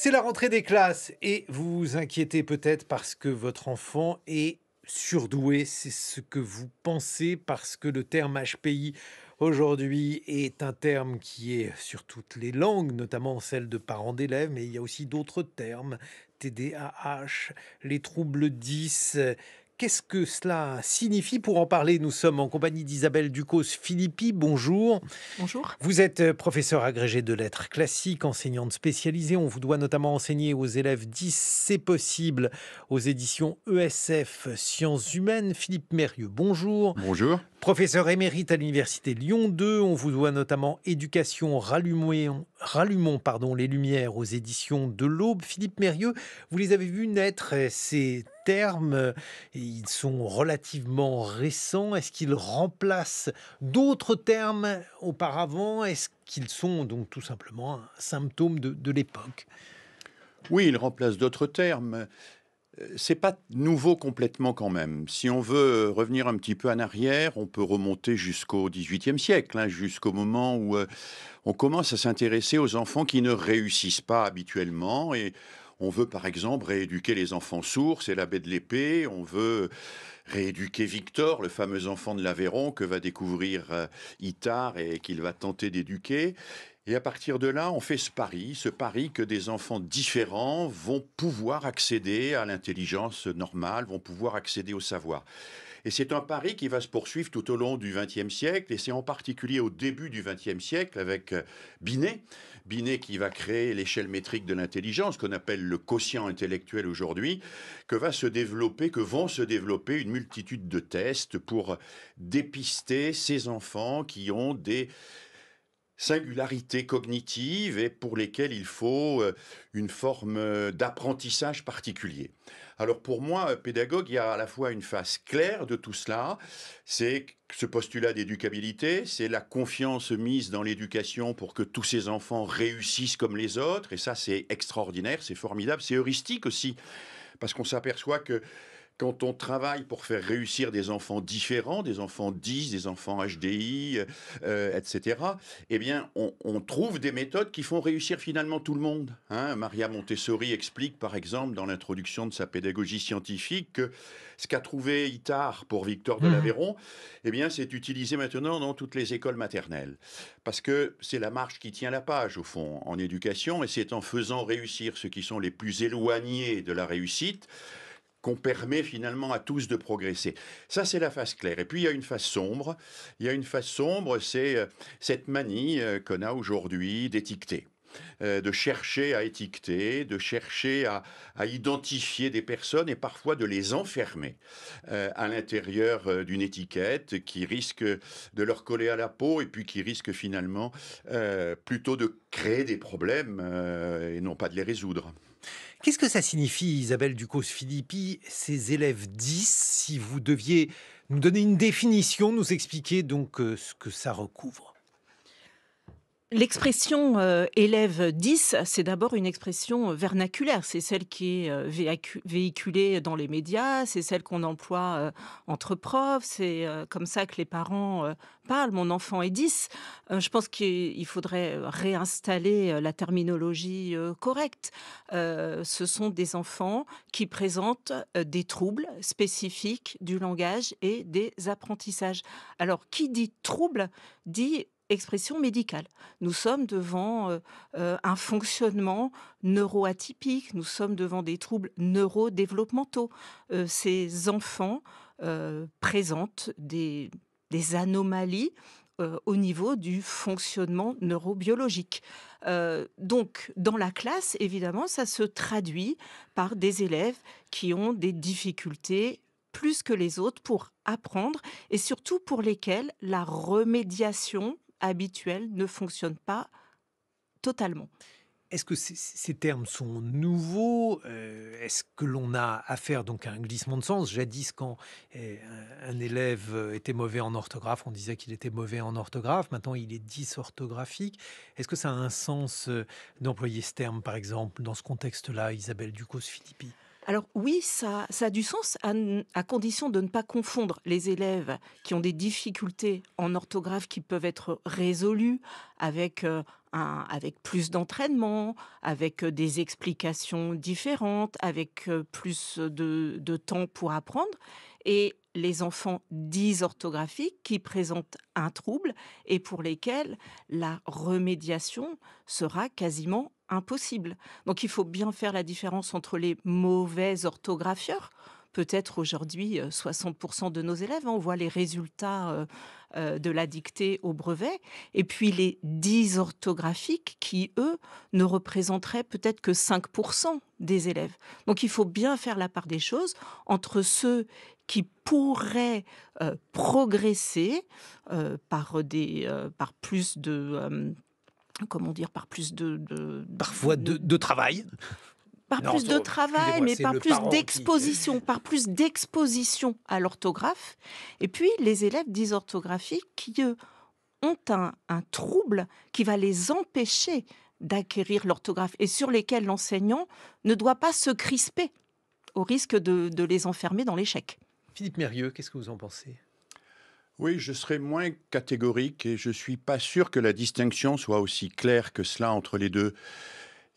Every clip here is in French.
C'est la rentrée des classes et vous vous inquiétez peut-être parce que votre enfant est surdoué. C'est ce que vous pensez parce que le terme HPI aujourd'hui est un terme qui est sur toutes les langues, notamment celle de parents d'élèves, mais il y a aussi d'autres termes, TDAH, les troubles 10. Qu'est-ce que cela signifie? Pour en parler, nous sommes en compagnie d'Isabelle Ducos-Philippi. Bonjour. Bonjour. Vous êtes professeur agrégé de lettres classiques, enseignante spécialisée. On vous doit notamment enseigner aux élèves 10, c'est possible, aux éditions ESF Sciences Humaines. Philippe Mérieux, bonjour. Bonjour. Professeur émérite à l'université Lyon 2, on vous doit notamment Éducation, rallumons les lumières aux éditions de l'Aube. Philippe Mérieux, vous les avez vus naître, ces termes, ils sont relativement récents. Est-ce qu'ils remplacent d'autres termes auparavant? Est-ce qu'ils sont donc tout simplement un symptôme de l'époque? Oui, il remplace d'autres termes. C'est pas nouveau complètement quand même. Si on veut revenir un petit peu en arrière, on peut remonter jusqu'au XVIIIe siècle, hein, jusqu'au moment où on commence à s'intéresser aux enfants qui ne réussissent pas habituellement. Et on veut par exemple rééduquer les enfants sourds, c'est l'abbé de l'épée. On veut rééduquer Victor, le fameux enfant de l'Aveyron que va découvrir Itard et qu'il va tenter d'éduquer. Et à partir de là, on fait ce pari que des enfants différents vont pouvoir accéder à l'intelligence normale, vont pouvoir accéder au savoir. Et c'est un pari qui va se poursuivre tout au long du XXe siècle, et c'est en particulier au début du XXe siècle avec Binet. Binet qui va créer l'échelle métrique de l'intelligence, qu'on appelle le quotient intellectuel aujourd'hui, que vont se développer une multitude de tests pour dépister ces enfants qui ont des singularités cognitives et pour lesquelles il faut une forme d'apprentissage particulier. Alors pour moi, pédagogue, il y a à la fois une face claire de tout cela, c'est ce postulat d'éducabilité, c'est la confiance mise dans l'éducation pour que tous ces enfants réussissent comme les autres, et ça c'est extraordinaire, c'est formidable, c'est heuristique aussi, parce qu'on s'aperçoit que quand on travaille pour faire réussir des enfants différents, des enfants 10, des enfants HDI, etc., eh bien, on trouve des méthodes qui font réussir finalement tout le monde. Hein. Maria Montessori explique, par exemple, dans l'introduction de sa pédagogie scientifique, que ce qu'a trouvé Itard pour Victor de Mhm. l'Aveyron, eh bien, c'est utilisé maintenant dans toutes les écoles maternelles. Parce que c'est la marche qui tient la page, au fond, en éducation, et c'est en faisant réussir ceux qui sont les plus éloignés de la réussite qu'on permet finalement à tous de progresser. Ça, c'est la face claire. Et puis, il y a une face sombre. Il y a une face sombre, c'est cette manie qu'on a aujourd'hui d'étiqueter. De chercher à étiqueter, de chercher à identifier des personnes et parfois de les enfermer à l'intérieur d'une étiquette qui risque de leur coller à la peau et puis qui risque finalement plutôt de créer des problèmes et non pas de les résoudre. Qu'est-ce que ça signifie, Isabelle Ducos-Philippi, ces élèves 10, si vous deviez nous donner une définition, nous expliquer donc ce que ça recouvre? L'expression élève 10, c'est d'abord une expression vernaculaire. C'est celle qui est véhiculée dans les médias, c'est celle qu'on emploie entre profs, c'est comme ça que les parents parlent. Mon enfant est 10. Je pense qu'il faudrait réinstaller la terminologie correcte. Ce sont des enfants qui présentent des troubles spécifiques du langage et des apprentissages. Alors, qui dit trouble dit expression médicale. Nous sommes devant un fonctionnement neuroatypique, nous sommes devant des troubles neurodéveloppementaux. Ces enfants présentent des anomalies au niveau du fonctionnement neurobiologique. Donc, dans la classe, évidemment, ça se traduit par des élèves qui ont des difficultés plus que les autres pour apprendre et surtout pour lesquels la remédiation habituelle ne fonctionne pas totalement. Est-ce que ces termes sont nouveaux? Est-ce que l'on a affaire donc à un glissement de sens? Jadis, quand un élève était mauvais en orthographe, on disait qu'il était mauvais en orthographe. Maintenant, il est dysorthographique. Est-ce que ça a un sens d'employer ce terme, par exemple, dans ce contexte-là, Isabelle Ducos-Philippi? Alors oui, ça a du sens à condition de ne pas confondre les élèves qui ont des difficultés en orthographe qui peuvent être résolues avec avec plus d'entraînement, avec des explications différentes, avec plus de temps pour apprendre. Et les enfants dysorthographiques qui présentent un trouble et pour lesquels la remédiation sera quasiment impossible. Donc il faut bien faire la différence entre les mauvais orthographieurs. Peut-être aujourd'hui, 60% de nos élèves, on voit les résultats de la dictée au brevet, et puis les dysorthographiques qui, eux, ne représenteraient peut-être que 5% des élèves. Donc il faut bien faire la part des choses entre ceux qui pourraient progresser par plus de... comment dire, par plus Parfois de travail. par Non, plus de travail, excusez-moi, mais c'est le parent qui... par plus d'exposition à l'orthographe. Et puis, les élèves dysorthographiques qui, eux, ont un trouble qui va les empêcher d'acquérir l'orthographe et sur lesquels l'enseignant ne doit pas se crisper au risque de les enfermer dans l'échec. Philippe Mérieux, qu'est-ce que vous en pensez? Oui, je serais moins catégorique et je ne suis pas sûr que la distinction soit aussi claire que cela entre les deux.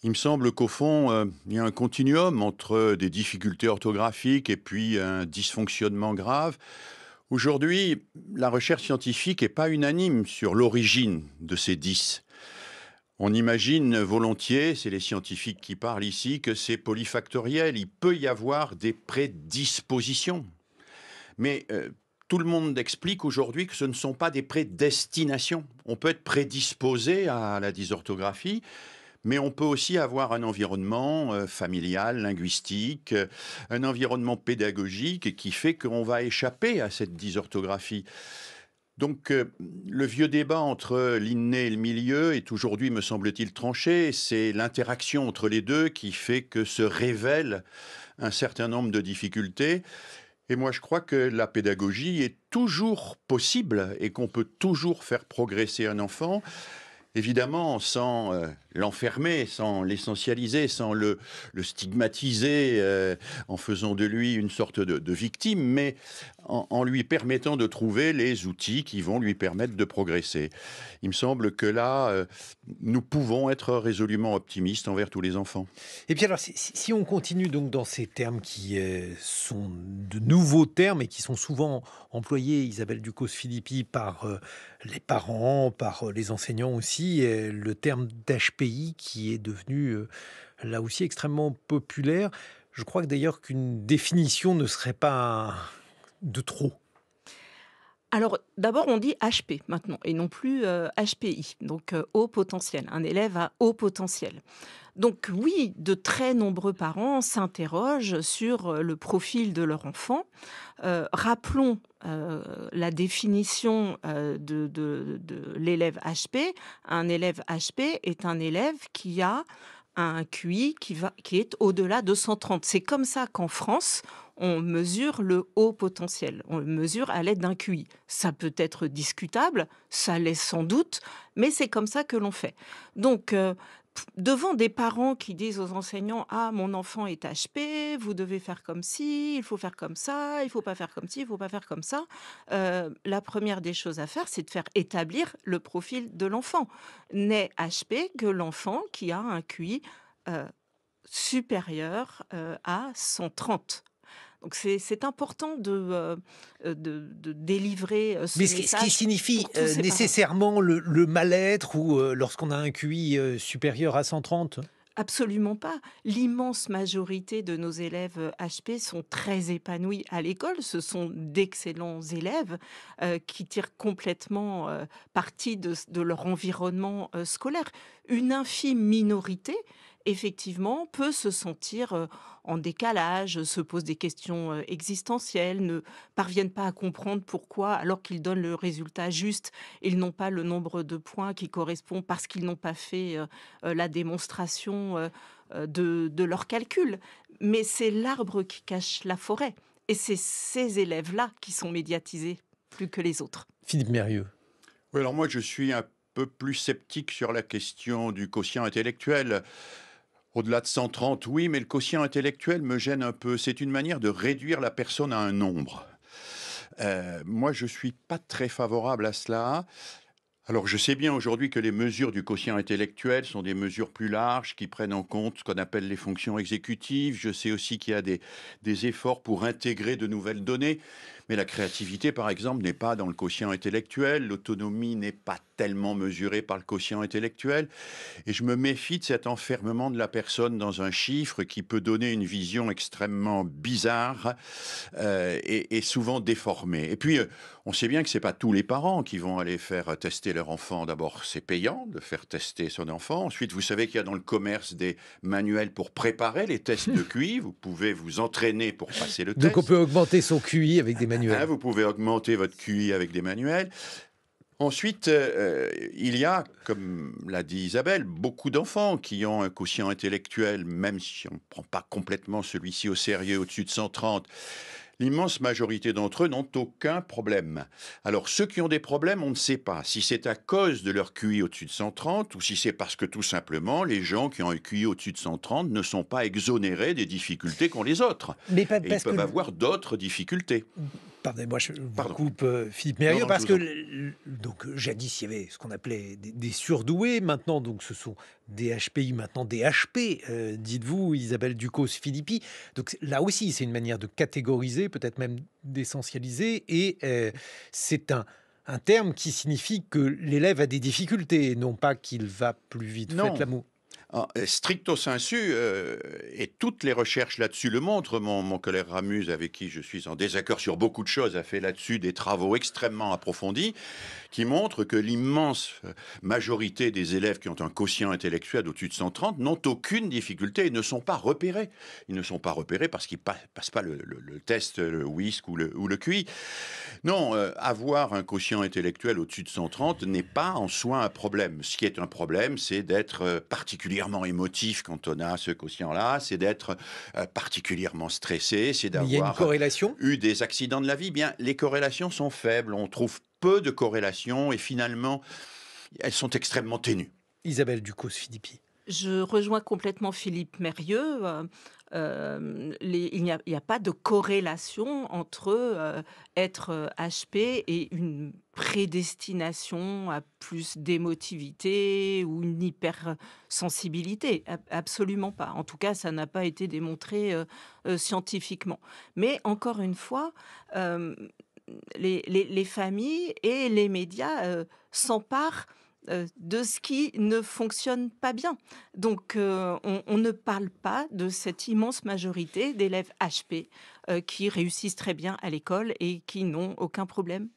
Il me semble qu'au fond, il y a un continuum entre des difficultés orthographiques et puis un dysfonctionnement grave. Aujourd'hui, la recherche scientifique n'est pas unanime sur l'origine de ces dys. On imagine volontiers, c'est les scientifiques qui parlent ici, que c'est polyfactoriel. Il peut y avoir des prédispositions. Mais tout le monde explique aujourd'hui que ce ne sont pas des prédestinations. On peut être prédisposé à la dysorthographie, mais on peut aussi avoir un environnement familial, linguistique, un environnement pédagogique qui fait qu'on va échapper à cette dysorthographie. Donc, le vieux débat entre l'inné et le milieu est aujourd'hui, me semble-t-il, tranché. C'est l'interaction entre les deux qui fait que se révèlent un certain nombre de difficultés. Et moi, je crois que la pédagogie est toujours possible et qu'on peut toujours faire progresser un enfant. Évidemment, sans l'enfermer, sans l'essentialiser, sans le stigmatiser en faisant de lui une sorte de victime, mais en lui permettant de trouver les outils qui vont lui permettre de progresser. Il me semble que là, nous pouvons être résolument optimistes envers tous les enfants. Et puis alors, si on continue donc dans ces termes qui sont de nouveaux termes et qui sont souvent employés, Isabelle Ducos-Philippi, par les parents, par les enseignants aussi, le terme d'HPI qui est devenu là aussi extrêmement populaire. Je crois que d'ailleurs qu'une définition ne serait pas de trop. Alors, d'abord, on dit HP maintenant et non plus HPI, donc haut potentiel, un élève à haut potentiel. Donc oui, de très nombreux parents s'interrogent sur le profil de leur enfant. Rappelons la définition de l'élève HP. Un élève HP est un élève qui a un QI qui est au-delà de 130. C'est comme ça qu'en France, on mesure le haut potentiel. On le mesure à l'aide d'un QI. Ça peut être discutable, ça l'est sans doute, mais c'est comme ça que l'on fait. Donc, devant des parents qui disent aux enseignants « Ah, mon enfant est HP, vous devez faire comme ci, il faut faire comme ça, il ne faut pas faire comme ci, il ne faut pas faire comme ça », la première des choses à faire, c'est de faire établir le profil de l'enfant. N'est HP que l'enfant qui a un QI supérieur à 130. Donc c'est important de délivrer ce Mais message ce qui signifie pour tous ces parents. nécessairement le mal-être ou lorsqu'on a un QI supérieur à 130? Absolument pas. L'immense majorité de nos élèves HP sont très épanouis à l'école. Ce sont d'excellents élèves qui tirent complètement parti de leur environnement scolaire. Une infime minorité, effectivement, peut se sentir en décalage, se pose des questions existentielles, ne parviennent pas à comprendre pourquoi, alors qu'ils donnent le résultat juste, ils n'ont pas le nombre de points qui correspond parce qu'ils n'ont pas fait la démonstration de leur calcul. Mais c'est l'arbre qui cache la forêt. Et c'est ces élèves-là qui sont médiatisés plus que les autres. Philippe Mérieux. Oui, alors moi, je suis un peu plus sceptique sur la question du quotient intellectuel. Au-delà de 130, oui, mais le quotient intellectuel me gêne un peu. C'est une manière de réduire la personne à un nombre. Moi, je ne suis pas très favorable à cela. Alors, je sais bien aujourd'hui que les mesures du quotient intellectuel sont des mesures plus larges qui prennent en compte ce qu'on appelle les fonctions exécutives. Je sais aussi qu'il y a des efforts pour intégrer de nouvelles données. Mais la créativité, par exemple, n'est pas dans le quotient intellectuel. L'autonomie n'est pas tellement mesurée par le quotient intellectuel. Et je me méfie de cet enfermement de la personne dans un chiffre qui peut donner une vision extrêmement bizarre et souvent déformée. Et puis, on sait bien que ce n'est pas tous les parents qui vont aller faire tester leur enfant. D'abord, c'est payant de faire tester son enfant. Ensuite, vous savez qu'il y a dans le commerce des manuels pour préparer les tests de QI. Vous pouvez vous entraîner pour passer le test. Donc on peut augmenter son QI avec des manuels. Vous pouvez augmenter votre QI avec des manuels. Ensuite, il y a, comme l'a dit Isabelle, beaucoup d'enfants qui ont un quotient intellectuel, même si on ne prend pas complètement celui-ci au sérieux, au-dessus de 130. L'immense majorité d'entre eux n'ont aucun problème. Alors, ceux qui ont des problèmes, on ne sait pas si c'est à cause de leur QI au-dessus de 130 ou si c'est parce que tout simplement, les gens qui ont un QI au-dessus de 130 ne sont pas exonérés des difficultés qu'ont les autres. Mais pas, et ils peuvent avoir d'autres difficultés. Pardonnez-moi, je vous coupe, Philippe Mérieux, Non, parce que donc, jadis, il y avait ce qu'on appelait des surdoués. Maintenant, donc, ce sont des HPI, maintenant des HP, dites-vous, Isabelle Ducos-Philippi. Donc là aussi, c'est une manière de catégoriser, peut-être même d'essentialiser, et c'est un terme qui signifie que l'élève a des difficultés, non pas qu'il va plus vite. Faites l'amour. Stricto sensu, et toutes les recherches là-dessus le montrent. Mon collègue Ramuz, avec qui je suis en désaccord sur beaucoup de choses, a fait là-dessus des travaux extrêmement approfondis qui montrent que l'immense majorité des élèves qui ont un quotient intellectuel au-dessus de 130 n'ont aucune difficulté et ne sont pas repérés. Ils ne sont pas repérés parce qu'ils ne passent pas le test, le WISC ou le QI. Non, avoir un quotient intellectuel au-dessus de 130 n'est pas en soi un problème. Ce qui est un problème, c'est d'être particulièrement émotif quand on a ce quotient-là, c'est d'être particulièrement stressé, c'est d'avoir eu des accidents de la vie. Bien, les corrélations sont faibles, on trouve peu de corrélations et finalement, elles sont extrêmement ténues. Isabelle Ducos-Philippi. Je rejoins complètement Philippe Mérieux. Il n'y a pas de corrélation entre être HP et une prédestination à plus d'émotivité ou une hypersensibilité. Absolument pas. En tout cas, ça n'a pas été démontré scientifiquement. Mais encore une fois, les familles et les médias s'emparent de ce qui ne fonctionne pas bien. Donc, on ne parle pas de cette immense majorité d'élèves HP qui réussissent très bien à l'école et qui n'ont aucun problème.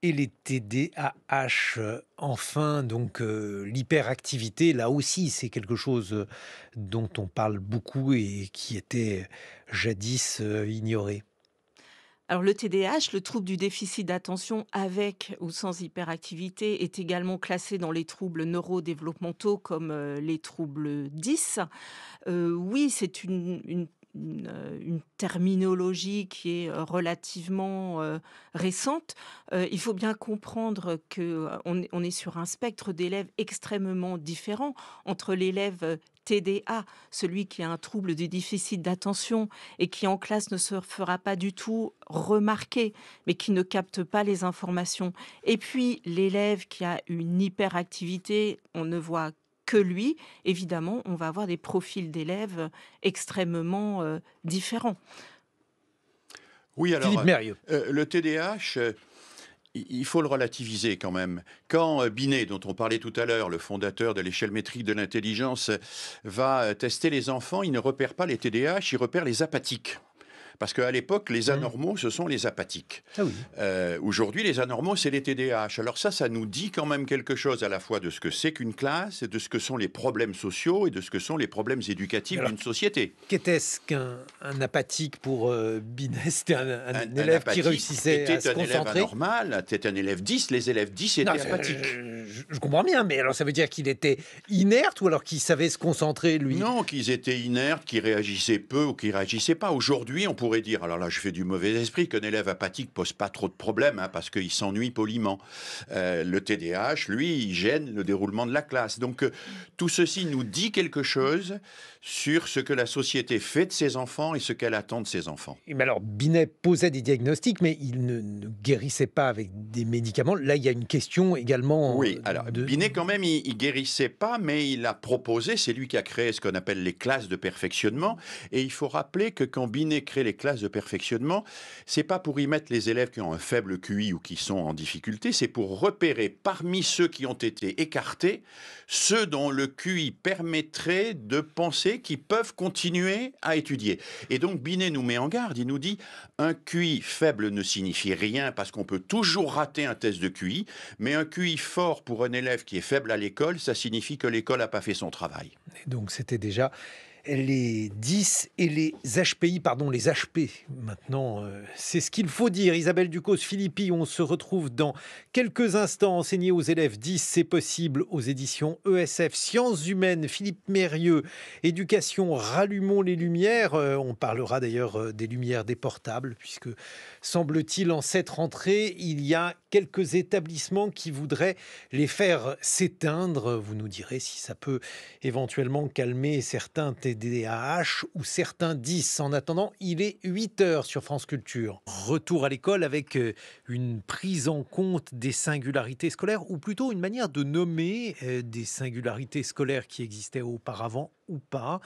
Et les TDAH, enfin, donc l'hyperactivité, là aussi, c'est quelque chose dont on parle beaucoup et qui était jadis ignoré. Alors le TDAH, le trouble du déficit d'attention avec ou sans hyperactivité, est également classé dans les troubles neurodéveloppementaux comme les troubles 10. Oui, c'est une terminologie qui est relativement récente. Il faut bien comprendre qu'on est sur un spectre d'élèves extrêmement différent entre l'élève TDA, celui qui a un trouble du déficit d'attention et qui en classe ne se fera pas du tout remarquer, mais qui ne capte pas les informations. Et puis l'élève qui a une hyperactivité, on ne voit que lui, évidemment, on va avoir des profils d'élèves extrêmement différents. Oui, alors, Philippe Mérieux. Le TDAH, il faut le relativiser quand même. Quand Binet, dont on parlait tout à l'heure, le fondateur de l'échelle métrique de l'intelligence, va tester les enfants, il ne repère pas les TDAH, il repère les apathiques. Parce qu'à l'époque, les anormaux, ce sont les apathiques. Ah oui. Aujourd'hui, les anormaux, c'est les TDAH. Alors ça nous dit quand même quelque chose à la fois de ce que c'est qu'une classe, de ce que sont les problèmes sociaux et de ce que sont les problèmes éducatifs d'une société. Qu'était-ce qu'un apathique pour Binet? C'était un élève qui réussissait à se concentrer. Était un élève anormal, c'était un élève 10. Les élèves 10 étaient apathiques. Je comprends bien, mais alors ça veut dire qu'il était inerte ou alors qu'il savait se concentrer, lui? Non, qu'ils étaient inertes, qu'ils réagissaient peu ou qu'ils réagissaient pas. Aujourd'hui, on pourrait dire, alors là je fais du mauvais esprit, qu'un élève apathique pose pas trop de problèmes, hein, parce qu'il s'ennuie poliment. Le TDAH, lui, il gêne le déroulement de la classe. Donc tout ceci nous dit quelque chose sur ce que la société fait de ses enfants et ce qu'elle attend de ses enfants. Mais alors, Binet posait des diagnostics, mais il ne guérissait pas avec des médicaments. Là, il y a une question également Oui, alors Binet quand même, il guérissait pas, mais il a proposé, c'est lui qui a créé ce qu'on appelle les classes de perfectionnement. Et il faut rappeler que quand Binet crée les classes de perfectionnement, c'est pas pour y mettre les élèves qui ont un faible QI ou qui sont en difficulté, c'est pour repérer parmi ceux qui ont été écartés, ceux dont le QI permettrait de penser qu'ils peuvent continuer à étudier. Et donc Binet nous met en garde, il nous dit un QI faible ne signifie rien parce qu'on peut toujours rater un test de QI, mais un QI fort pour un élève qui est faible à l'école, ça signifie que l'école n'a pas fait son travail. Et donc, c'était déjà les 10 et les HPI, pardon, les HP. Maintenant, c'est ce qu'il faut dire. Isabelle Ducos-Philippi, on se retrouve dans quelques instants. Enseigner aux élèves 10, c'est possible, aux éditions ESF. Sciences humaines, Philippe Mérieux. Éducation, rallumons les lumières. On parlera d'ailleurs des lumières des portables, puisque semble-t-il, en cette rentrée, il y a quelques établissements qui voudraient les faire s'éteindre. Vous nous direz si ça peut éventuellement calmer certains TDAH ou certains 10. En attendant, il est 8h sur France Culture. Retour à l'école avec une prise en compte des singularités scolaires, ou plutôt une manière de nommer des singularités scolaires qui existaient auparavant ou pas.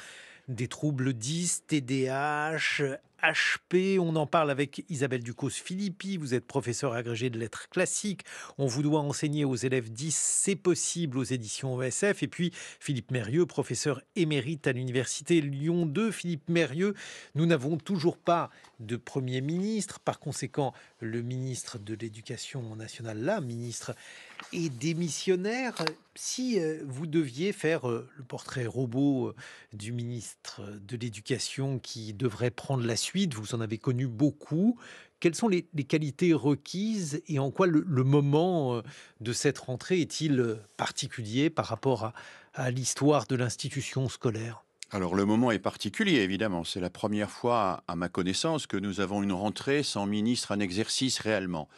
Des troubles 10, TDAH, HP, on en parle avec Isabelle Ducos-Philippi, vous êtes professeur agrégé de lettres classiques, on vous doit enseigner aux élèves 10, c'est possible, aux éditions ESF, et puis Philippe Mérieux, professeur émérite à l'université Lyon 2. Philippe Mérieux, nous n'avons toujours pas de Premier ministre, par conséquent le ministre de l'Éducation nationale, la ministre, est démissionnaire. Si vous deviez faire le portrait robot du ministre de l'Éducation qui devrait prendre la suite, vous en avez connu beaucoup, quelles sont les qualités requises et en quoi le moment de cette rentrée est-il particulier par rapport à l'histoire de l'institution scolaire ? Alors le moment est particulier, évidemment. C'est la première fois, à ma connaissance, que nous avons une rentrée sans ministre en exercice réellement.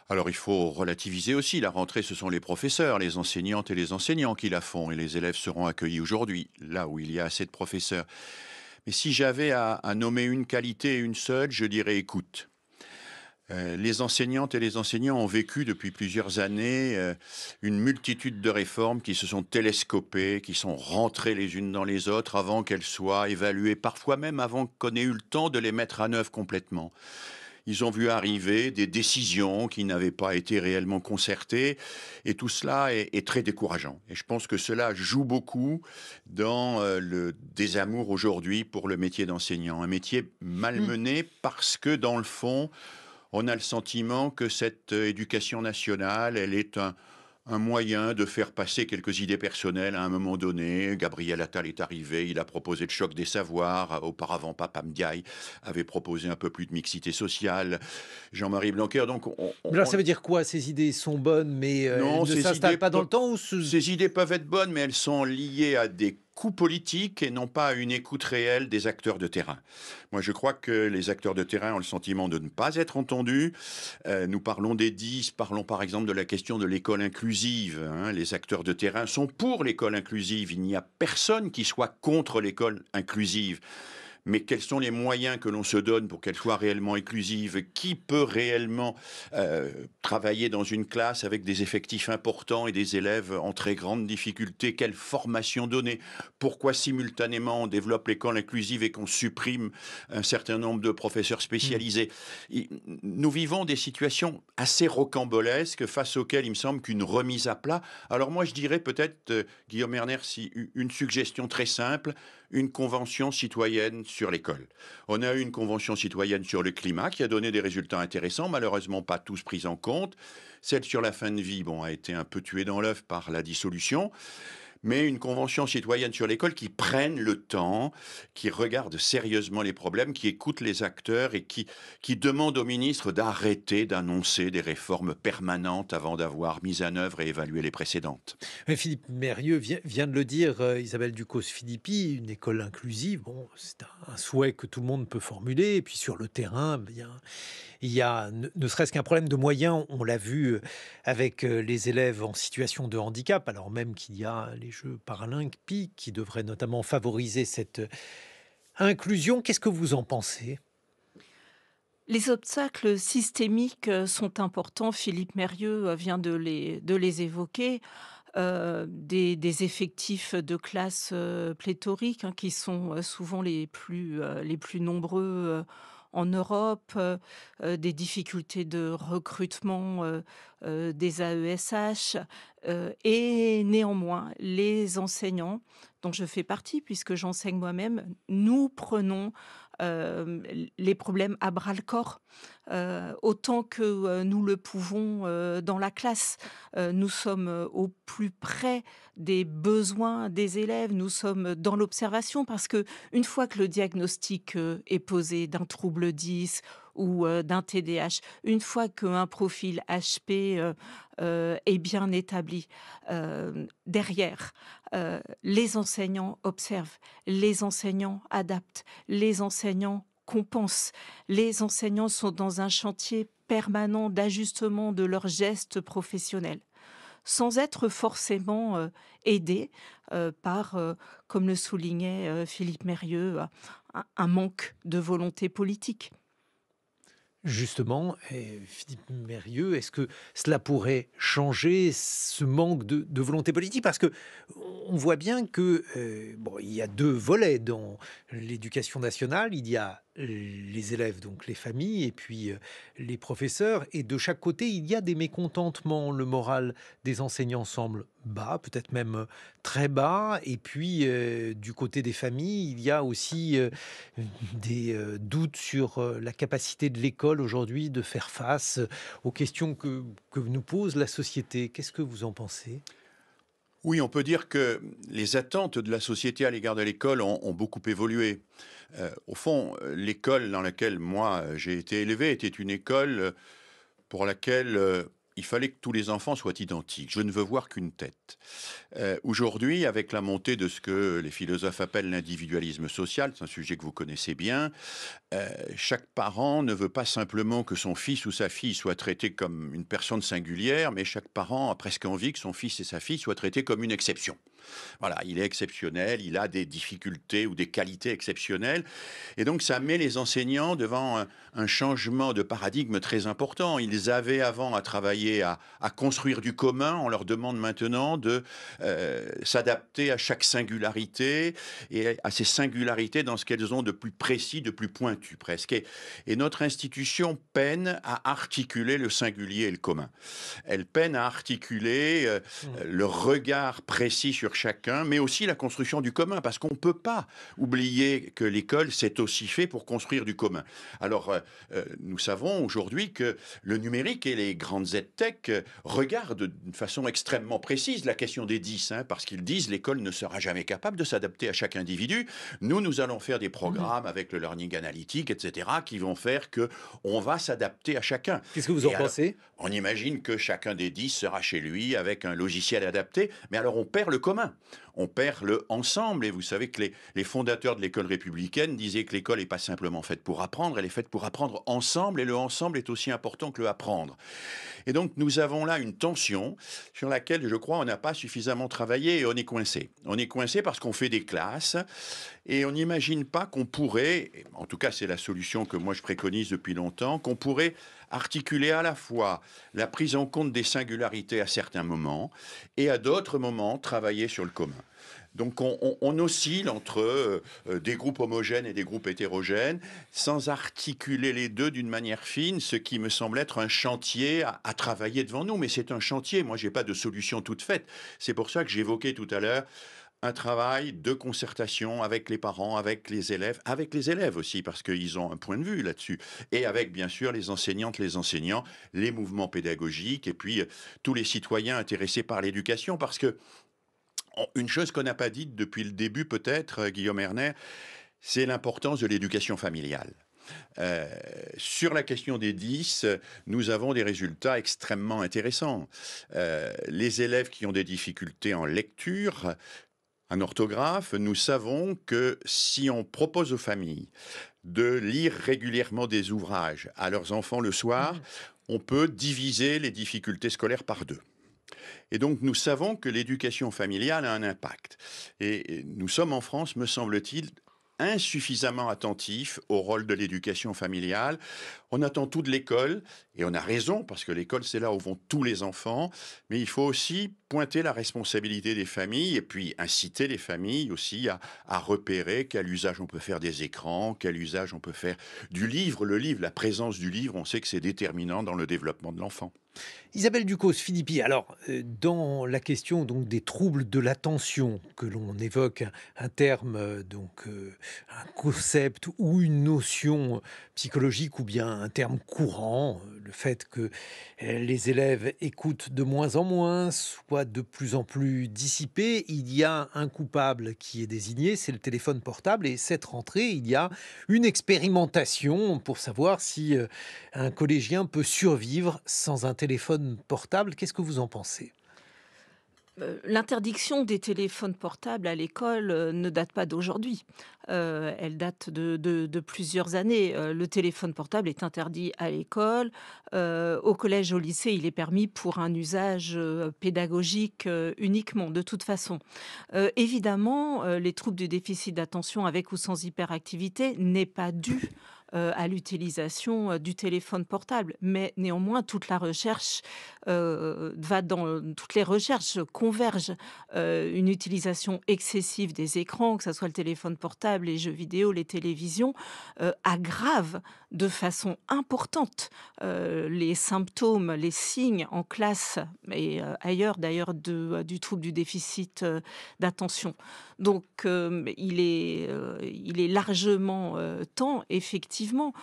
Alors il faut relativiser aussi. La rentrée, ce sont les professeurs, les enseignantes et les enseignants qui la font. Et les élèves seront accueillis aujourd'hui, là où il y a assez de professeurs. Mais si j'avais à nommer une qualité et une seule, je dirais écoute. Les enseignantes et les enseignants ont vécu depuis plusieurs années une multitude de réformes qui se sont télescopées, qui sont rentrées les unes dans les autres avant qu'elles soient évaluées, parfois même avant qu'on ait eu le temps de les mettre à neuf complètement. Ils ont vu arriver des décisions qui n'avaient pas été réellement concertées et tout cela est très décourageant. Et je pense que cela joue beaucoup dans le désamour aujourd'hui pour le métier d'enseignant. Un métier malmené parce que dans le fond, on a le sentiment que cette éducation nationale, elle est un moyen de faire passer quelques idées personnelles à un moment donné. Gabriel Attal est arrivé, il a proposé le choc des savoirs. Auparavant, Papa Ndiaye avait proposé un peu plus de mixité sociale. Jean-Marie Blanquer, donc... Alors ça veut dire quoi? Ces idées sont bonnes, mais non, elles ne s'installent pas dans le temps ou Ces idées peuvent être bonnes, mais elles sont liées à des coûts politiques et non pas à une écoute réelle des acteurs de terrain. Moi, je crois que les acteurs de terrain ont le sentiment de ne pas être entendus. Nous parlons des 10, parlons par exemple de la question de l'école inclusive. Les acteurs de terrain sont pour l'école inclusive. Il n'y a personne qui soit contre l'école inclusive. Mais quels sont les moyens que l'on se donne pour qu'elle soit réellement inclusive? Qui peut réellement travailler dans une classe avec des effectifs importants et des élèves en très grande difficulté? Quelle formation donner? Pourquoi simultanément on développe l'école inclusive et qu'on supprime un certain nombre de professeurs spécialisés? Nous vivons des situations assez rocambolesques face auxquelles il me semble qu'une remise à plat... Alors moi je dirais peut-être, Guillaume Erner, si une suggestion très simple, une convention citoyenne sur l'école. On a eu une convention citoyenne sur le climat qui a donné des résultats intéressants, malheureusement pas tous pris en compte. Celle sur la fin de vie, a été un peu tuée dans l'œuf par la dissolution. mais une convention citoyenne sur l'école qui prenne le temps, qui regarde sérieusement les problèmes, qui écoute les acteurs et qui demande au ministre d'arrêter d'annoncer des réformes permanentes avant d'avoir mis en œuvre et évalué les précédentes. Mais Philippe Mérieux vient de le dire, Isabelle Ducos-Philippi, une école inclusive, bon, c'est un souhait que tout le monde peut formuler. Et puis sur le terrain, bien, il y a ne serait-ce qu'un problème de moyens. On l'a vu avec les élèves en situation de handicap, alors même qu'il y a les Jeux paralympiques qui devraient notamment favoriser cette inclusion. Qu'est-ce que vous en pensez? Les obstacles systémiques sont importants. Philippe Mérieux vient de les évoquer. Des effectifs de classe pléthoriques, hein, qui sont souvent les plus nombreux en Europe, des difficultés de recrutement des AESH, et néanmoins, les enseignants, dont je fais partie puisque j'enseigne moi-même, nous prenons les problèmes à bras le corps, autant que nous le pouvons dans la classe. Nous sommes au plus près des besoins des élèves, nous sommes dans l'observation parce que une fois que le diagnostic est posé d'un trouble 10 ou d'un TDAH, une fois qu'un profil HP est bien établi, derrière, les enseignants observent, les enseignants adaptent, les enseignants compensent, les enseignants sont dans un chantier permanent d'ajustement de leurs gestes professionnels, sans être forcément aidés par, comme le soulignait Philippe Mérieux, un manque de volonté politique. Justement, Philippe Mérieux, est-ce que cela pourrait changer ce manque de volonté politique? Parce que on voit bien que bon, il y a deux volets dans l'éducation nationale. Il y a les élèves, donc les familles, et puis les professeurs. Et de chaque côté, il y a des mécontentements. Le moral des enseignants semble bas, peut-être même très bas. Et puis, du côté des familles, il y a aussi des doutes sur la capacité de l'école aujourd'hui de faire face aux questions que nous pose la société. Qu'est-ce que vous en pensez? Oui, on peut dire que les attentes de la société à l'égard de l'école ont beaucoup évolué. Au fond, l'école dans laquelle moi j'ai été élevé était une école pour laquelle il fallait que tous les enfants soient identiques. Je ne veux voir qu'une tête. Aujourd'hui, avec la montée de ce que les philosophes appellent l'individualisme social, c'est un sujet que vous connaissez bien, chaque parent ne veut pas simplement que son fils ou sa fille soit traité comme une personne singulière, mais chaque parent a presque envie que son fils et sa fille soient traités comme une exception. Voilà, il est exceptionnel, il a des difficultés ou des qualités exceptionnelles. Et donc, ça met les enseignants devant un changement de paradigme très important. Ils avaient avant à travailler à construire du commun. On leur demande maintenant de s'adapter à chaque singularité et à ces singularités dans ce qu'elles ont de plus précis, de plus pointu presque. Et notre institution peine à articuler le singulier et le commun. Elle peine à articuler le regard précis sur chacun, mais aussi la construction du commun, parce qu'on ne peut pas oublier que l'école, c'est aussi fait pour construire du commun. Alors, nous savons aujourd'hui que le numérique et les grandes EdTech regardent d'une façon extrêmement précise la question des 10, parce qu'ils disent l'école ne sera jamais capable de s'adapter à chaque individu. Nous allons faire des programmes avec le learning analytique, etc., qui vont faire qu'on va s'adapter à chacun. Qu'est-ce que vous en pensez? On imagine que chacun des 10 sera chez lui avec un logiciel adapté, mais alors on perd le commun, on perd le ensemble. Et vous savez que les fondateurs de l'école républicaine disaient que l'école n'est pas simplement faite pour apprendre, elle est faite pour apprendre ensemble, et le ensemble est aussi important que le apprendre. Et donc nous avons là une tension sur laquelle, je crois, on n'a pas suffisamment travaillé et on est coincé. On est coincé parce qu'on fait des classes et on n'imagine pas qu'on pourrait, en tout cas c'est la solution que moi je préconise depuis longtemps, qu'on pourrait articuler à la fois la prise en compte des singularités à certains moments et à d'autres moments travailler sur le commun. Donc on oscille entre des groupes homogènes et des groupes hétérogènes, sans articuler les deux d'une manière fine, ce qui me semble être un chantier à travailler devant nous. Mais c'est un chantier, moi je n'ai pas de solution toute faite. C'est pour ça que j'évoquais tout à l'heure un travail de concertation avec les parents, avec les élèves aussi, parce qu'ils ont un point de vue là-dessus, et avec bien sûr les enseignantes, les enseignants, les mouvements pédagogiques, et puis tous les citoyens intéressés par l'éducation, parce que Une chose qu'on n'a pas dite depuis le début peut-être, Guillaume Erner, c'est l'importance de l'éducation familiale. Euh, sur la question des 10, nous avons des résultats extrêmement intéressants. Les élèves qui ont des difficultés en lecture, en orthographe, nous savons que si on propose aux familles de lire régulièrement des ouvrages à leurs enfants le soir, on peut diviser les difficultés scolaires par 2. Et donc nous savons que l'éducation familiale a un impact. Et nous sommes en France, me semble-t-il, insuffisamment attentifs au rôle de l'éducation familiale. On attend tout de l'école, et on a raison, parce que l'école, c'est là où vont tous les enfants, mais il faut aussi pointer la responsabilité des familles, et puis inciter les familles aussi à repérer quel usage on peut faire des écrans, quel usage on peut faire du livre. Le livre, la présence du livre, on sait que c'est déterminant dans le développement de l'enfant. Isabelle Ducos-Philippi, alors dans la question donc des troubles de l'attention que l'on évoque, un terme un concept ou une notion psychologique ou bien un terme courant, le fait que les élèves écoutent de moins en moins, soient de plus en plus dissipés, il y a un coupable qui est désigné, c'est le téléphone portable, et cette rentrée, il y a une expérimentation pour savoir si un collégien peut survivre sans un téléphone portable. Qu'est-ce que vous en pensez? L'interdiction des téléphones portables à l'école ne date pas d'aujourd'hui. Elle date de plusieurs années. Le téléphone portable est interdit à l'école. Au collège, au lycée, il est permis pour un usage pédagogique uniquement, de toute façon. Évidemment, les troubles du déficit d'attention avec ou sans hyperactivité n'est pas dû à l'utilisation du téléphone portable. Mais néanmoins, toute la recherche toutes les recherches convergent. Une utilisation excessive des écrans, que ce soit le téléphone portable, les jeux vidéo, les télévisions, aggrave de façon importante les symptômes, les signes en classe et ailleurs d'ailleurs du trouble du déficit d'attention. Donc il est largement temps, effectivement,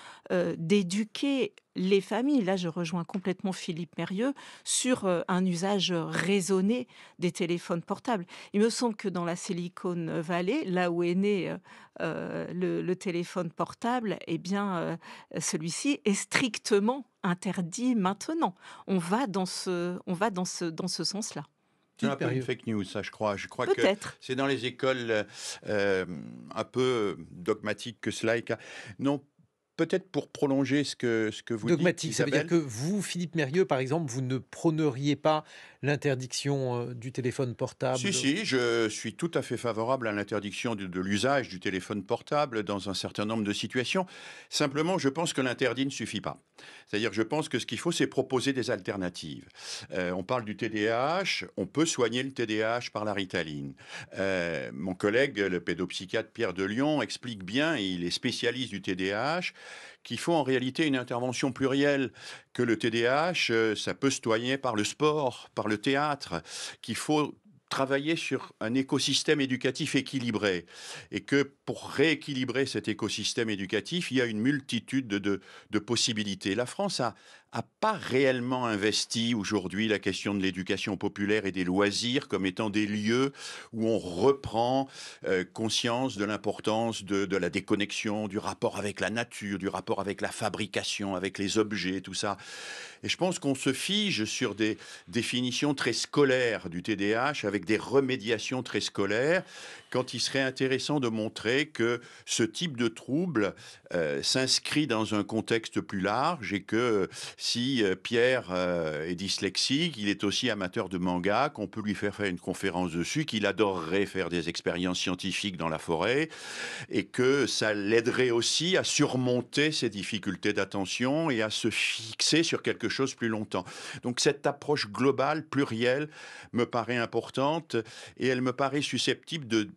d'éduquer les familles. Là, je rejoins complètement Philippe Mérieux sur un usage raisonné des téléphones portables. Il me semble que dans la Silicon Valley, là où est né le téléphone portable, eh bien, celui-ci est strictement interdit maintenant. On va dans ce sens-là. C'est un peu une fake news, ça, je crois. Je crois que Peut-être. c'est dans les écoles un peu dogmatiques que cela est. Non, peut-être pour prolonger ce que vous Dogmatique, dites, ça veut dire Isabelle. que vous, Philippe Mérieux, par exemple, vous ne prôneriez pas l'interdiction du téléphone Si, portable? si, je suis tout à fait favorable à l'interdiction de l'usage du téléphone portable dans un certain nombre de situations. Simplement, je pense que l'interdit ne suffit pas. C'est-à-dire, je pense que ce qu'il faut, c'est proposer des alternatives. On parle du TDAH, on peut soigner le TDAH par la Ritaline. Mon collègue, le pédopsychiatre Pierre Delion, explique bien, et il est spécialiste du TDAH, qu'il faut en réalité une intervention plurielle, que le TDAH, ça peut se soigner par le sport, par le théâtre, qu'il faut travailler sur un écosystème éducatif équilibré et que pour rééquilibrer cet écosystème éducatif, il y a une multitude de possibilités. La France a pas réellement investi aujourd'hui la question de l'éducation populaire et des loisirs comme étant des lieux où on reprend conscience de l'importance de la déconnexion, du rapport avec la nature, du rapport avec la fabrication, avec les objets, tout ça. Et je pense qu'on se fige sur des définitions très scolaires du TDAH avec des remédiations très scolaires, quand il serait intéressant de montrer que ce type de trouble s'inscrit dans un contexte plus large et que si Pierre est dyslexique, il est aussi amateur de manga, qu'on peut lui faire une conférence dessus, qu'il adorerait faire des expériences scientifiques dans la forêt et que ça l'aiderait aussi à surmonter ses difficultés d'attention et à se fixer sur quelque chose plus longtemps. Donc cette approche globale, plurielle, me paraît importante et elle me paraît susceptible de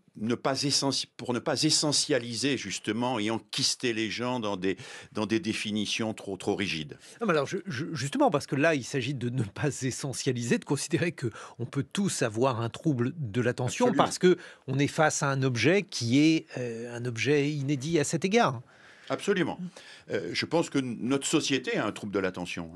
pour ne pas essentialiser justement et enquister les gens dans des définitions trop rigides. Non, mais alors justement, parce que là, il s'agit de ne pas essentialiser, de considérer que on peut tous avoir un trouble de l'attention. Absolument. Parce que on est face à un objet qui est un objet inédit à cet égard. Absolument. Je pense que notre société a un trouble de l'attention.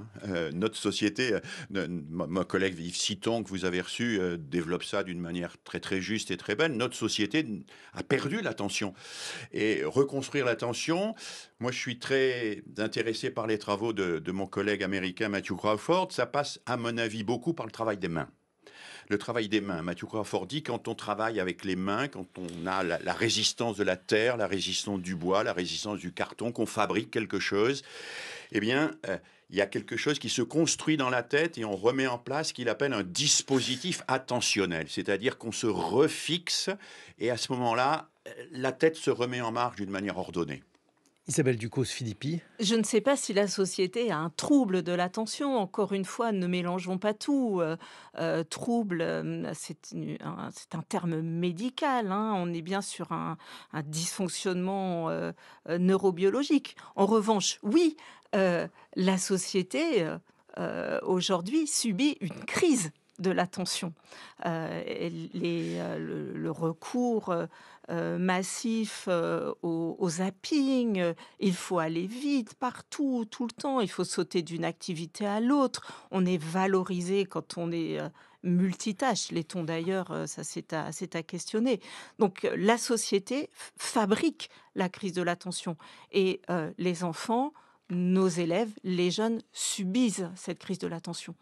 Notre société, mon collègue Yves Citon, que vous avez reçu, développe ça d'une manière très très juste et très belle. Notre société a perdu l'attention. Et reconstruire l'attention, moi je suis très intéressé par les travaux de mon collègue américain Matthew Crawford. Ça passe, à mon avis, beaucoup par le travail des mains. Le travail des mains. Matthew Crawford dit quand on travaille avec les mains, quand on a la résistance de la terre, la résistance du bois, la résistance du carton, qu'on fabrique quelque chose, eh bien, il y a quelque chose qui se construit dans la tête et on remet en place ce qu'il appelle un dispositif attentionnel. C'est-à-dire qu'on se refixe et à ce moment-là, la tête se remet en marche d'une manière ordonnée. Isabelle Ducos-Philippi. Je ne sais pas si la société a un trouble de l'attention. Encore une fois, ne mélangeons pas tout. Trouble, c'est un terme médical, hein. On est bien sur un dysfonctionnement neurobiologique. En revanche, oui, la société aujourd'hui subit une crise de l'attention. Le recours massif au zapping, il faut aller vite partout, tout le temps, il faut sauter d'une activité à l'autre. On est valorisé quand on est multitâche, l'est-on d'ailleurs, ça c'est à questionner. Donc la société fabrique la crise de l'attention et les enfants, nos élèves, les jeunes subissent cette crise de l'attention.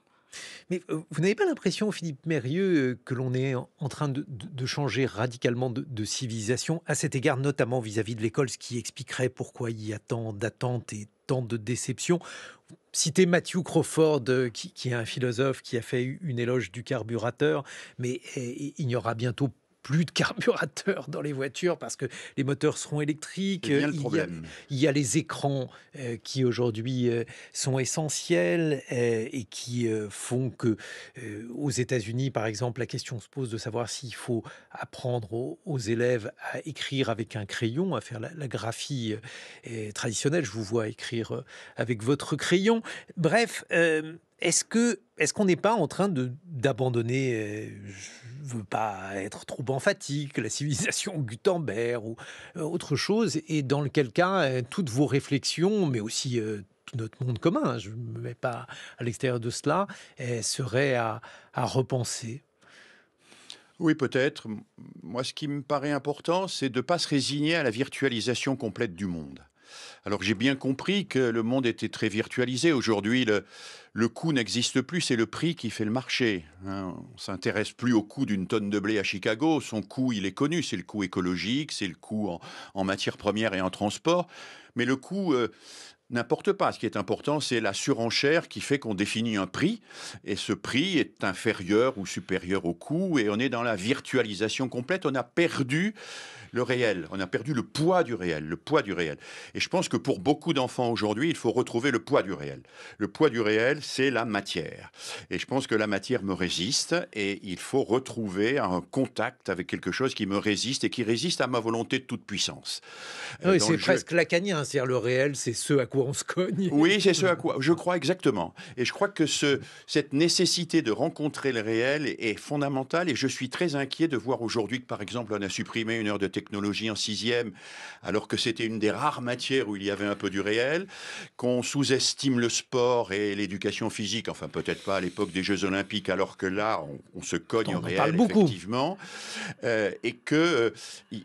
Mais vous n'avez pas l'impression, Philippe Mérieux, que l'on est en train de changer radicalement de civilisation, à cet égard, notamment vis-à-vis de l'école, ce qui expliquerait pourquoi il y a tant d'attentes et tant de déceptions? Citez Matthew Crawford, qui est un philosophe qui a fait une éloge du carburateur, mais il n'y aura bientôt plus de carburateur dans les voitures parce que les moteurs seront électriques. C'est bien le problème. Il y a les écrans qui aujourd'hui sont essentiels et qui font que aux États-Unis, par exemple, la question se pose de savoir s'il faut apprendre aux élèves à écrire avec un crayon, à faire la graphie traditionnelle. Je vous vois écrire avec votre crayon. Bref, est-ce qu'on n'est pas en train d'abandonner, je ne veux pas être trop emphatique, la civilisation Gutenberg ou autre chose, et dans lequel cas, toutes vos réflexions, mais aussi tout notre monde commun, hein, je ne me mets pas à l'extérieur de cela, seraient à repenser? Oui, peut-être. Moi, ce qui me paraît important, c'est de ne pas se résigner à la virtualisation complète du monde. Alors j'ai bien compris que le monde était très virtualisé. Aujourd'hui, le coût n'existe plus, c'est le prix qui fait le marché. Hein. On ne s'intéresse plus au coût d'une tonne de blé à Chicago. Son coût, il est connu. C'est le coût écologique, c'est le coût en matières premières et en transport. Mais le coût n'importe pas. Ce qui est important, c'est la surenchère qui fait qu'on définit un prix. Et ce prix est inférieur ou supérieur au coût. Et on est dans la virtualisation complète. On a perdu le réel. On a perdu le poids du réel, le poids du réel. Et je pense que pour beaucoup d'enfants aujourd'hui, il faut retrouver le poids du réel. Le poids du réel, c'est la matière. Et je pense que la matière me résiste et il faut retrouver un contact avec quelque chose qui me résiste et qui résiste à ma volonté de toute puissance. Oui, c'est presque lacanien, c'est-à-dire le réel, c'est ce à quoi on se cogne. Oui, c'est ce à quoi je crois exactement. Et je crois que cette nécessité de rencontrer le réel est fondamentale et je suis très inquiet de voir aujourd'hui que, par exemple, on a supprimé une heure de technologie en 6e, alors que c'était une des rares matières où il y avait un peu du réel, qu'on sous-estime le sport et l'éducation physique, enfin peut-être pas à l'époque des Jeux Olympiques, alors que là, on se cogne au réel, effectivement, et qu'il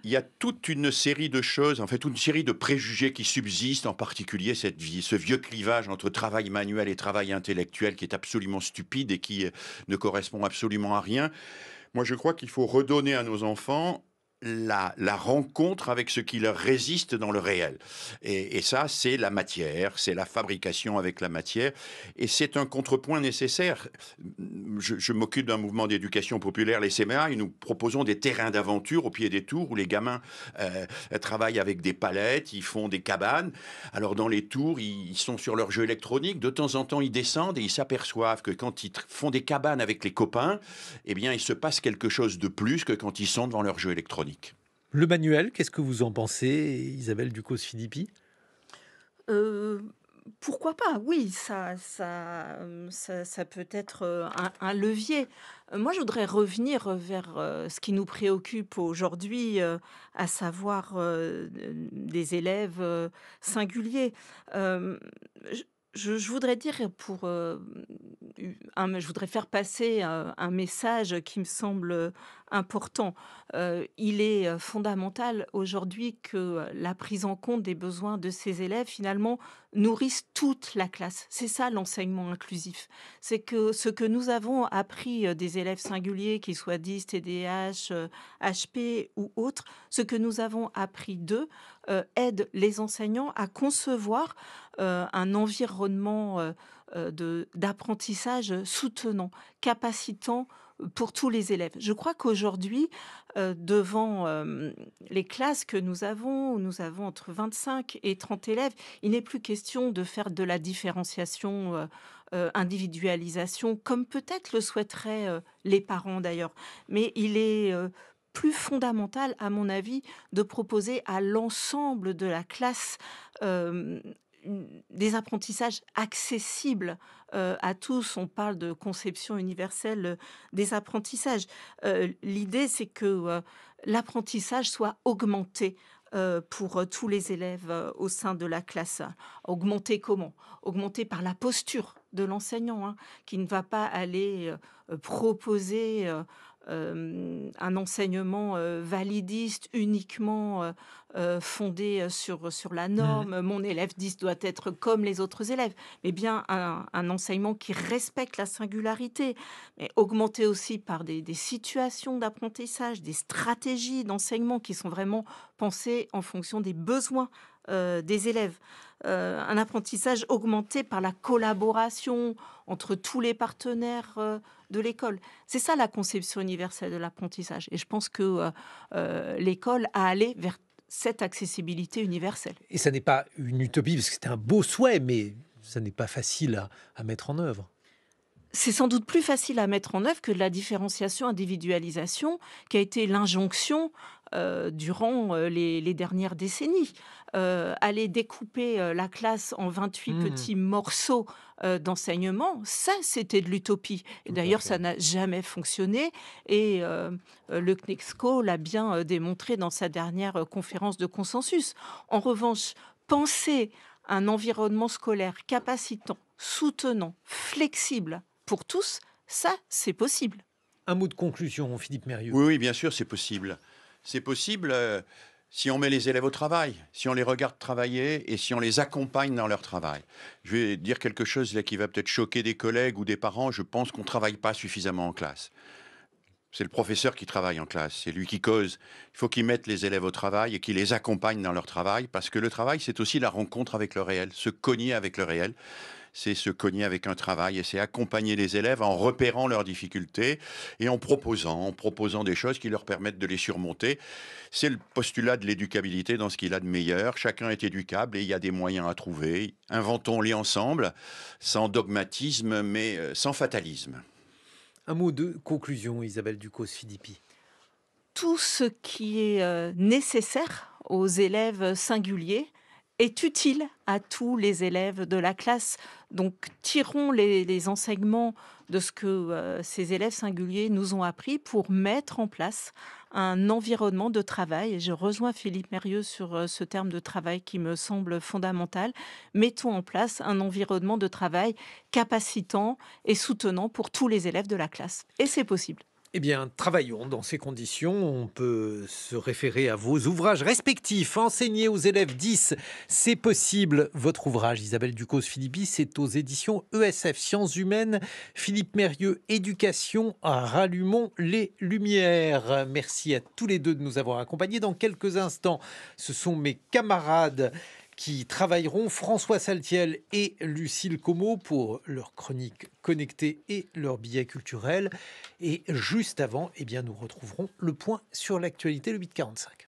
y a toute une série de choses, en fait, toute une série de préjugés qui subsistent, en particulier ce vieux clivage entre travail manuel et travail intellectuel qui est absolument stupide et qui ne correspond absolument à rien. Moi, je crois qu'il faut redonner à nos enfants la rencontre avec ce qui leur résiste dans le réel. Et ça, c'est la matière, c'est la fabrication avec la matière. Et c'est un contrepoint nécessaire. Je m'occupe d'un mouvement d'éducation populaire, les CMA, et nous proposons des terrains d'aventure au pied des tours où les gamins travaillent avec des palettes, ils font des cabanes. Alors dans les tours, ils sont sur leur jeu électronique. De temps en temps, ils descendent et ils s'aperçoivent que quand ils font des cabanes avec les copains, eh bien, il se passe quelque chose de plus que quand ils sont devant leur jeu électronique. Le manuel, qu'est-ce que vous en pensez, Isabelle Ducos-Philippi? Pourquoi pas? Oui, ça peut être, un levier. Moi, je voudrais revenir, vers, ce qui nous préoccupe aujourd'hui, à savoir, des élèves, singuliers. Hem, je je voudrais dire pour, je voudrais faire passer, un message qui me semble, important. Il est, fondamental aujourd'hui que, la prise en compte des besoins de ces élèves, finalement, nourrissent toute la classe. C'est ça l'enseignement inclusif. C'est que ce que nous avons appris, des élèves singuliers, qu'ils soient dys, TDAH, HP ou autres, ce que nous avons appris d'eux, aide les enseignants à concevoir, un environnement, d'apprentissage soutenant, capacitant, pour tous les élèves. Je crois qu'aujourd'hui, devant, les classes que nous avons, où nous avons entre 25 et 30 élèves, il n'est plus question de faire de la différenciation, individualisation, comme peut-être le souhaiteraient, les parents d'ailleurs. Mais il est, plus fondamental, à mon avis, de proposer à l'ensemble de la classe, hem, des apprentissages accessibles, à tous. On parle de conception universelle, des apprentissages. L'idée, c'est que, l'apprentissage soit augmenté, pour, tous les élèves, au sein de la classe. Augmenté comment? Augmenté par la posture de l'enseignant, hein, qui ne va pas aller, proposer, un enseignement, validiste uniquement, fondé, sur la Mmh. norme. Mon élève 10 doit être comme les autres élèves, mais bien un enseignement qui respecte la singularité, mais augmenté aussi par des situations d'apprentissage, des stratégies d'enseignement qui sont vraiment pensées en fonction des besoins, des élèves. Un apprentissage augmenté par la collaboration entre tous les partenaires, de l'école. C'est ça la conception universelle de l'apprentissage, et je pense que, l'école a allé vers cette accessibilité universelle. Et ça n'est pas une utopie, parce que c'est un beau souhait, mais ça n'est pas facile à mettre en œuvre. C'est sans doute plus facile à mettre en œuvre que la différenciation, individualisation, qui a été l'injonction, durant, les dernières décennies. Aller découper, la classe en 28 Mmh. petits morceaux, d'enseignement, ça, c'était de l'utopie, et Tout à d'ailleurs, ça fait. n'a jamais fonctionné, et le CNESCO l'a bien, démontré dans sa dernière, conférence de consensus. En revanche, penser un environnement scolaire capacitant, soutenant, flexible pour tous, ça, c'est possible. Un mot de conclusion, Philippe Mérieux. Oui, oui, bien sûr, c'est possible. C'est possible si on met les élèves au travail, si on les regarde travailler et si on les accompagne dans leur travail. Je vais dire quelque chose là qui va peut-être choquer des collègues ou des parents. Je pense qu'on ne travaille pas suffisamment en classe. C'est le professeur qui travaille en classe, c'est lui qui cause. Il faut qu'il mette les élèves au travail et qu'il les accompagne dans leur travail, parce que le travail, c'est aussi la rencontre avec le réel, se cogner avec le réel, c'est se cogner avec un travail, et c'est accompagner les élèves en repérant leurs difficultés et en proposant des choses qui leur permettent de les surmonter. C'est le postulat de l'éducabilité dans ce qu'il a de meilleur. Chacun est éducable et il y a des moyens à trouver. Inventons-les ensemble, sans dogmatisme, mais sans fatalisme. Un mot de conclusion, Isabelle Ducos-Philippi. Tout ce qui est, nécessaire aux élèves singuliers est utile à tous les élèves de la classe. Donc tirons les enseignements de ce que, ces élèves singuliers nous ont appris pour mettre en place un environnement de travail, et je rejoins Philippe Mérieux sur, ce terme de travail qui me semble fondamental. Mettons en place un environnement de travail capacitant et soutenant pour tous les élèves de la classe, et c'est possible. Eh bien, travaillons dans ces conditions. On peut se référer à vos ouvrages respectifs. Enseigner aux élèves 10, c'est possible. Votre ouvrage, Isabelle Ducos-Philippi, c'est aux éditions ESF Sciences Humaines. Philippe Mérieux, Éducation, rallumons les lumières. Merci à tous les deux de nous avoir accompagnés. Dans quelques instants, ce sont mes camarades qui travailleront, François Saltiel et Lucille Como, pour leur chronique connectée et leur billet culturel. Et juste avant, eh bien, nous retrouverons le point sur l'actualité, le 8h45.